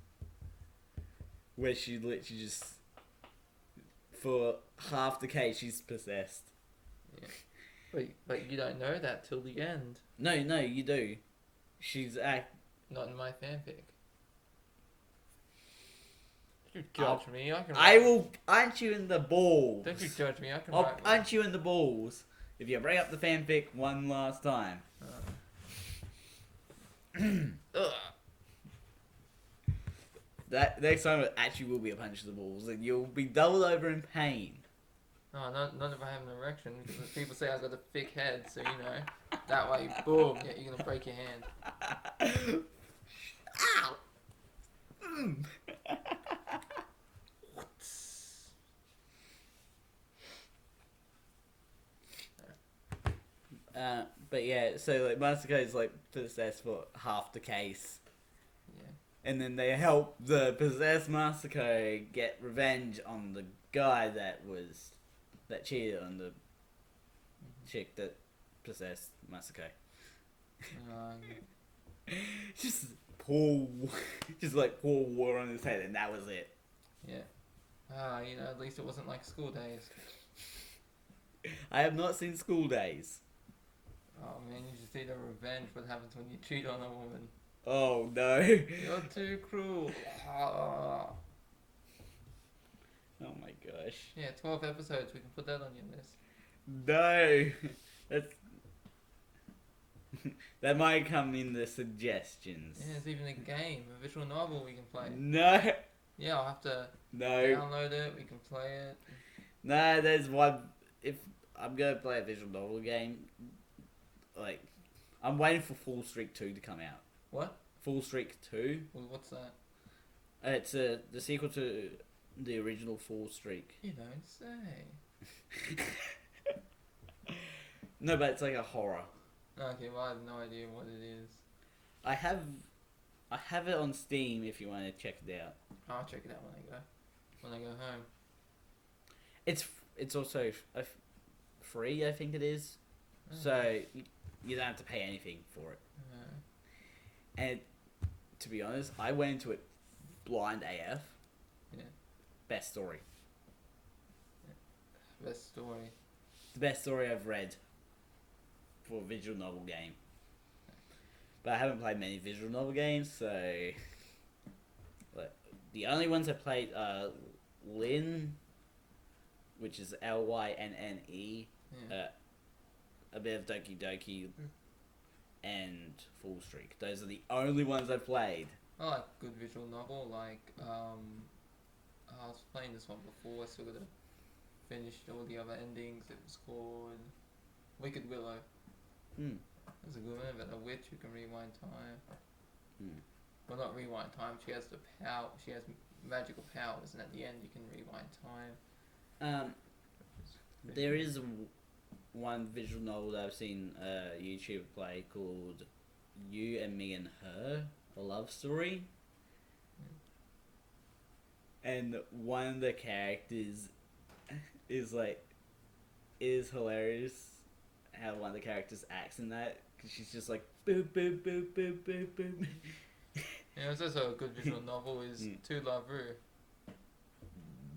where she literally just, for half the case, she's possessed. Yeah. But you don't know that till the end. No, you do. She's Not in my fanfic. Don't you judge me. I can. I will punch you in the balls. Don't you judge me. I can. I'll write one. punch you in the balls if you bring up the fanfic one last time. Ugh. That next time it actually will be a punch to the balls, and you'll be doubled over in pain. No, not if I have an erection, because people say I've got a thick head, so you know, that way, boom, yeah, you're gonna break your hand. Ow! But yeah, so like Masako is like possessed for half the case. Yeah. And then they help the possessed Masako get revenge on the guy that cheated on the chick that possessed Masako. Just pour water on his head, and that was it. Yeah. You know, at least it wasn't like school days. I have not seen School Days. Oh man, you just need a revenge. What happens when you cheat on a woman? Oh no. You're too cruel. Ah. Oh my gosh. Yeah, 12 episodes. We can put that on your list. No. That's that might come in the suggestions. Yeah, there's even a game, a visual novel we can play. No. Yeah, I'll have to No. download it. We can play it. No, there's one. If I'm gonna play a visual novel game, like, I'm waiting for Full Streak 2 to come out. What? Full Streak 2? Well, what's that? It's the sequel to the original Full Streak. You don't say. No, but it's like a horror. Okay, well I have no idea what it is. I have it on Steam if you want to check it out. I'll check it out when I go home. It's also free, I think it is. Oh. So you don't have to pay anything for it. And to be honest, I went into it blind AF. Yeah. Best story. Best story. The best story I've read for a visual novel game. But I haven't played many visual novel games, so like, the only ones I played are Lynn, which is Lynne. Yeah. A bit of Doki Doki and Full Streak. Those are the only ones I've played. I like good visual novel. Like I was playing this one before. I still gotta finish all the other endings. It was called Wicked Willow. Hmm. It's a good one about a witch who can rewind time. Hmm. Well, not rewind time. She has the power. She has magical powers, and at the end you can rewind time. There is one visual novel that I've seen a YouTuber play called You and Me and Her, a love story. And one of the characters is like, it is hilarious how one of the characters acts in that, because she's just like, boop, boop, boop, boop, boop, boop. Yeah, it's also a good visual novel. Is To Love Ru.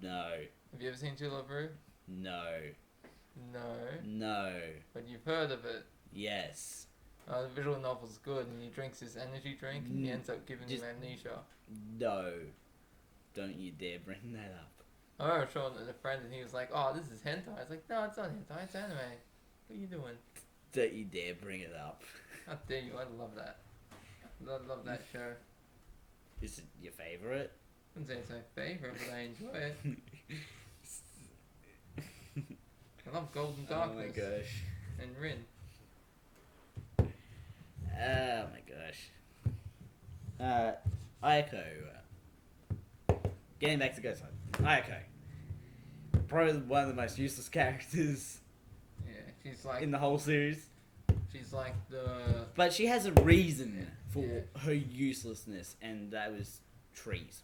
No. Have you ever seen To Love Ru? No. No. No. But you've heard of it. Yes. The visual novel's good, and he drinks this energy drink, and he ends up giving him amnesia. No. Don't you dare bring that up. I remember showing it to a friend, and he was like, "Oh, this is hentai." I was like, "No, it's not hentai. It's anime. What are you doing?" Don't you dare bring it up. How dare you? I love that. I love that show. Is it your favourite? I wouldn't say it's my favourite, but I enjoy it. I love Golden Darkness. Oh my gosh. And Rin. Oh my gosh. Ayako. Getting back to Ghost Hunt. Ayako. Probably one of the most useless characters Yeah, she's like in the whole series. she's like the But she has a reason for Yeah. her uselessness, and that was trees.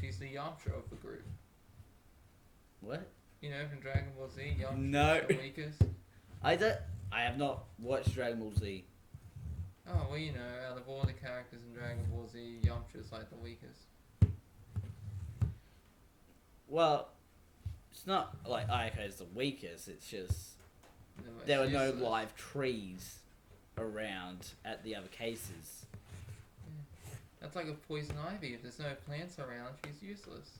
she's the Yamcha of the group. What? You know, from Dragon Ball Z, Yamcha's No. the weakest. I have not watched Dragon Ball Z. Oh well, you know, out of all the characters in Dragon Ball Z, Yamcha's like the weakest. Well, it's not like Ayako is the weakest, it's just The most there were no useless. live trees around at the other cases. That's like a poison ivy. If there's no plants around, she's useless.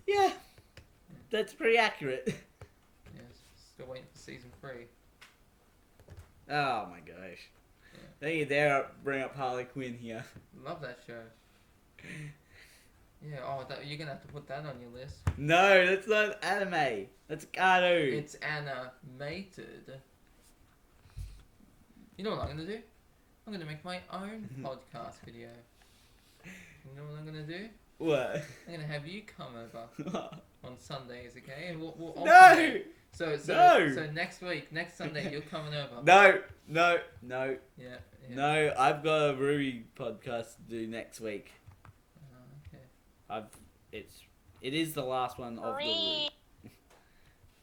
Yeah, that's pretty accurate. Yes, still waiting for season 3. Oh my gosh. Yeah. Don't you dare bring up Harley Quinn here. Love that show. Yeah, you're gonna have to put that on your list. No, that's not anime. That's a cartoon. It's animated. You know what I'm gonna do? I'm gonna make my own podcast video. You know what I'm gonna do? What? I'm gonna have you come over on Sundays, okay? And we'll No! alternate. So No! next Sunday, you're coming over. No. Yeah. No, I've got a Ruby podcast to do next week. Okay. It is the last one of the week.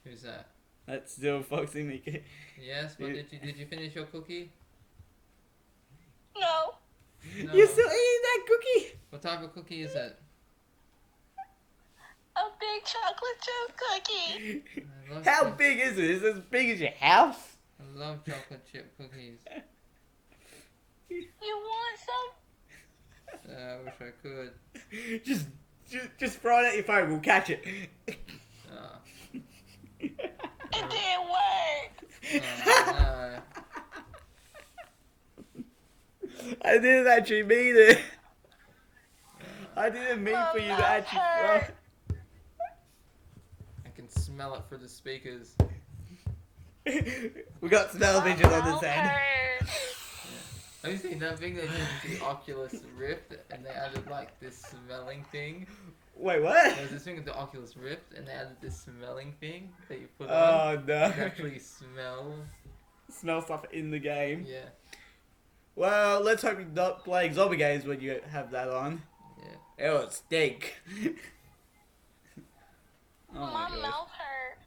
Who's that? That's still Foxy Mickey. Yes, but did you finish your cookie? No. No. You're still eating that cookie? What type of cookie is it? A big chocolate chip cookie. I love How choc- big is it? Is it as big as your house? I love chocolate chip cookies. You want some? I wish I could. Just throw it at your phone. We'll catch it. It didn't work. No. I didn't actually mean it. I didn't mean for you to actually throw it. I can smell it through the speakers. We got smell-o-vision on this end. Hurt. Have you seen that thing they did the Oculus Rift and they added like this smelling thing? Wait, what? There was this thing with the Oculus Rift and they added this smelling thing that you put on. Oh no. You can actually smell. Smell stuff in the game. Yeah. Well, let's hope you're not playing zombie games when you have that on. Yeah. It would stink. Oh My my gosh. mouth hurt.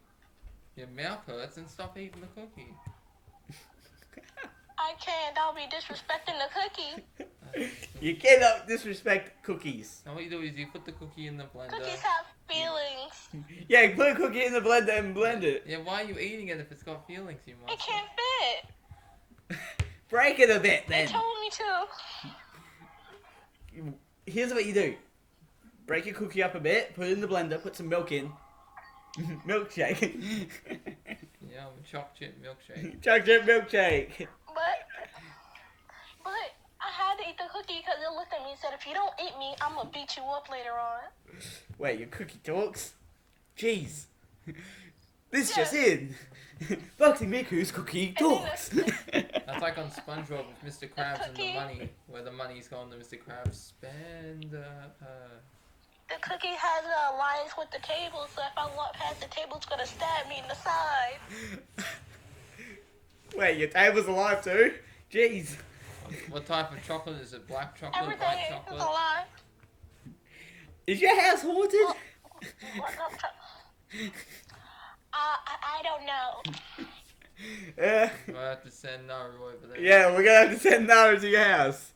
Your mouth hurts and stop eating the cookie. I can't. I'll be disrespecting the cookie. You cannot disrespect cookies. Now what you do is you put the cookie in the blender. Cookies have feelings. Yeah, put a cookie in the blender and blend it. Yeah, why are you eating it if it's got feelings, you It monster? can't fit. Break it a bit They then. told me to. Here's what you do. Break your cookie up a bit, put it in the blender, put some milk in. Milkshake. Yeah, chocolate chip milkshake. Chocolate milkshake. But cookie because it looked at me and said, if you don't eat me, I'm going to beat you up later on. Wait, your cookie talks? Jeez. This Yeah. just in. Boxing Miku's cookie And then talks. That's like on SpongeBob with Mr. Krabs and the cookie. money, where the money's gone to Mr. Krabs. Spend The cookie has a alliance with the table, so if I walk past the table, it's going to stab me in the side. Wait, your table's alive too? Jeez. What type of chocolate is it? Black chocolate, Everything white is chocolate? alive. Is your house haunted? I don't know. We'll have to send Naru over there. Yeah, we're gonna have to send Nara to your house.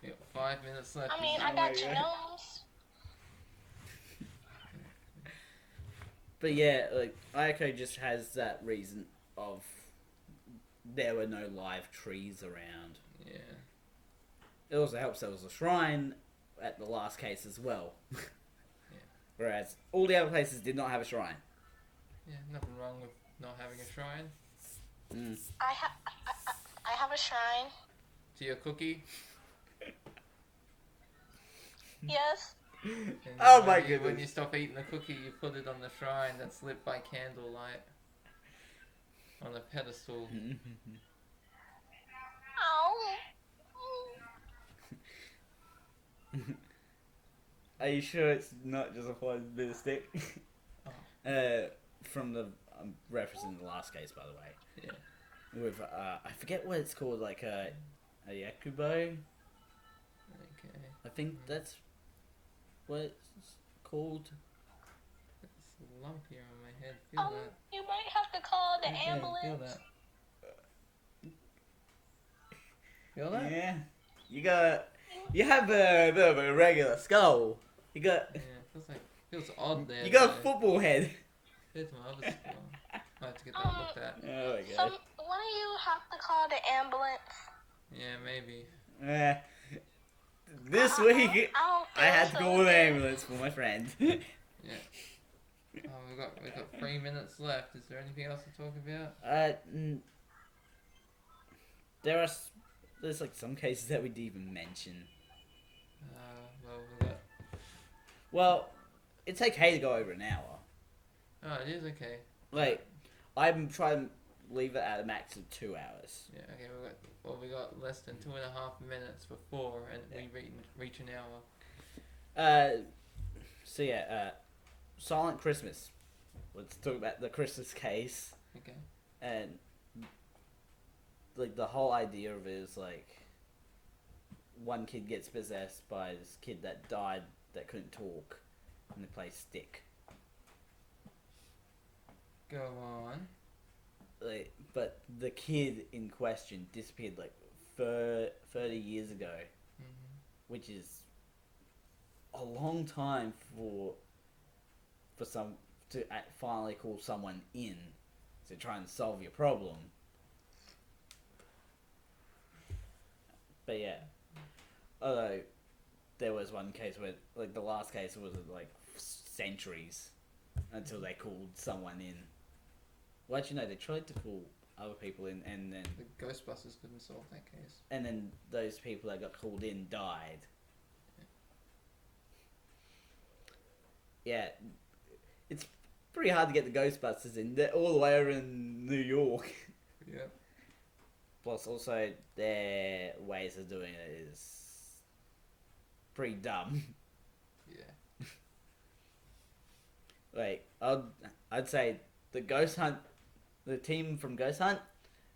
We got 5 minutes left. I mean, I got gnomes. But yeah, like Ayako just has that reason of there were no live trees around. Yeah. It also helps there was a shrine at the last case as well. Whereas all the other places did not have a shrine. Yeah, nothing wrong with not having a shrine. I have a shrine. To your cookie. Yes. And Oh when my you- When goodness. you stop eating the cookie, you put it on the shrine that's lit by candlelight. On a pedestal. Oh. Are you sure it's not just a fine bit of stick? From the referencing the last case, by the way. Yeah. With I forget what it's called, like a yakubo. Okay. I think that's what it's called. It's lumpy on my head. Feel that. You might have to call the Yeah, feel ambulance. that. Feel that? Yeah, you have a bit of a regular skull. You got Yeah, feels odd there. you got a though. football head. Here's my other skull. I have to get that looked at. Oh my One god. of you have to call the ambulance. Yeah, maybe. This week I don't I had to feel call so an good. ambulance for my friend. Yeah. Oh, we got 3 minutes left. Is there anything else to talk about? There's like some cases that we didn't even mention. Well, we got. Well, it's okay to go over an hour. Oh, it is okay. Like, I'm trying to leave it at a max of 2 hours. Yeah, okay. We got less than 2.5 minutes before, and we reach an hour. So yeah, Silent Christmas. Let's talk about the Christmas case. Okay. And like the whole idea of it is like one kid gets possessed by this kid that died that couldn't talk, and they play stick. Go on. Like, but the kid in question disappeared like 30 years ago, which is a long time for some to finally call someone in to try and solve your problem. But yeah, although there was one case where, like, the last case was like centuries until they called someone in. Well, actually, no, they tried to call other people in, and then The Ghostbusters couldn't solve that case. those people that got called in died. Yeah, it's pretty hard to get the Ghostbusters in. They're all the way over in New York. Yeah. Plus, also, their ways of doing it is pretty dumb. Yeah. Like, I'd say the team from Ghost Hunt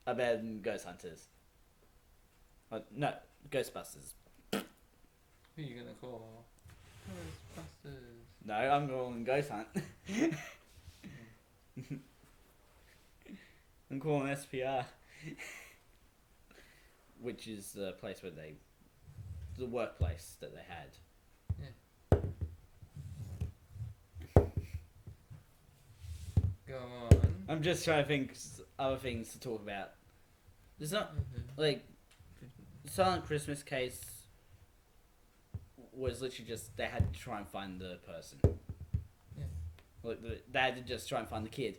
are better than Ghost Hunters. No, Ghostbusters. Who are you gonna call? Ghostbusters. No, I'm calling Ghost Hunt. I'm calling SPR. Which is the place where the workplace that they had. Go on. I'm just trying to think other things to talk about. There's not, like, Silent Christmas case was literally just, they had to try and find the person. Yeah. Like, they had to just try and find the kid.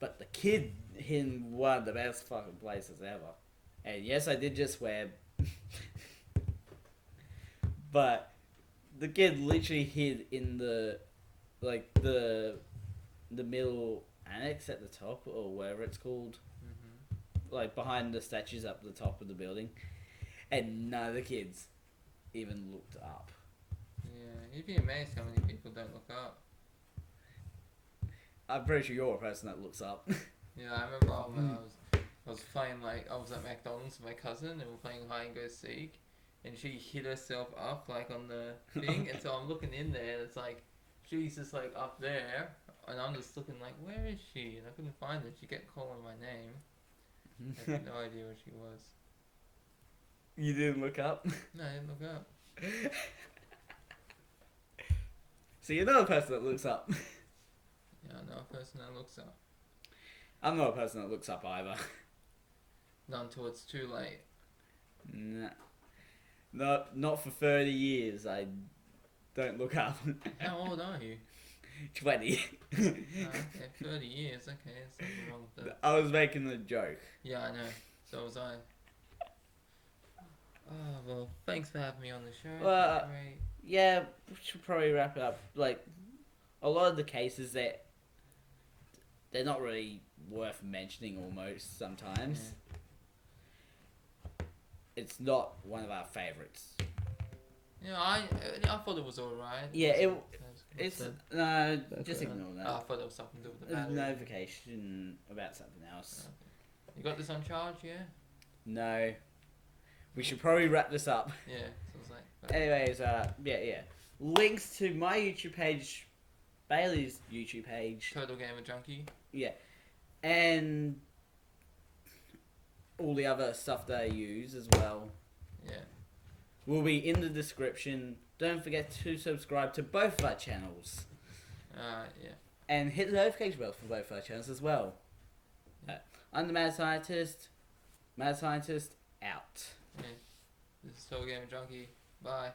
But the kid in one of the best fucking places ever. And yes, I did just swear, But the kid literally hid in the the middle annex at the top or whatever it's called, like behind the statues up the top of the building, and none of the kids even looked up. Yeah, you'd be amazed how many people don't look up. I'm pretty sure you're a person that looks up. Yeah, I remember when I was playing, like, I was at McDonald's with my cousin and we were playing hide and go seek, and she hid herself up like on the thing, and so I'm looking in there and it's like she's just like up there, and I'm just looking like, where is she? And I couldn't find her. She kept calling my name. I had no idea where she was. You didn't look up? No, I didn't look up. So you're not a person that looks up. Yeah, I know a person that looks up. I'm not a person that looks up either. Not until it's too late. Nah. Not for 30 years. I don't look up. How old are you? 20. Okay, 30 years. Okay, there's something wrong with that. I was making a joke. Yeah, I know. So was I. Oh, well, thanks for having me on the show. Well, Great. Yeah, we should probably wrap it up. Like, a lot of the cases that they're not really worth mentioning almost sometimes. Yeah. It's not one of our favourites. Yeah, I thought it was alright. Yeah, It's no, just ignore that. I thought it was something to do with the There's a battery. notification about something else. Okay. You got this on charge, yeah? No. We should probably wrap this up. Yeah, so it's like... Anyways, yeah. Links to my YouTube page, Bailey's YouTube page. Total Gamer Junkie. Yeah. And all the other stuff that I use as well Yeah. will be in the description. Don't forget to subscribe to both of our channels. Yeah. And hit the notification bell for both of our channels as well. I'm the Mad Scientist. Mad Scientist out. Yeah. This is Total Gamer Junkie. Bye.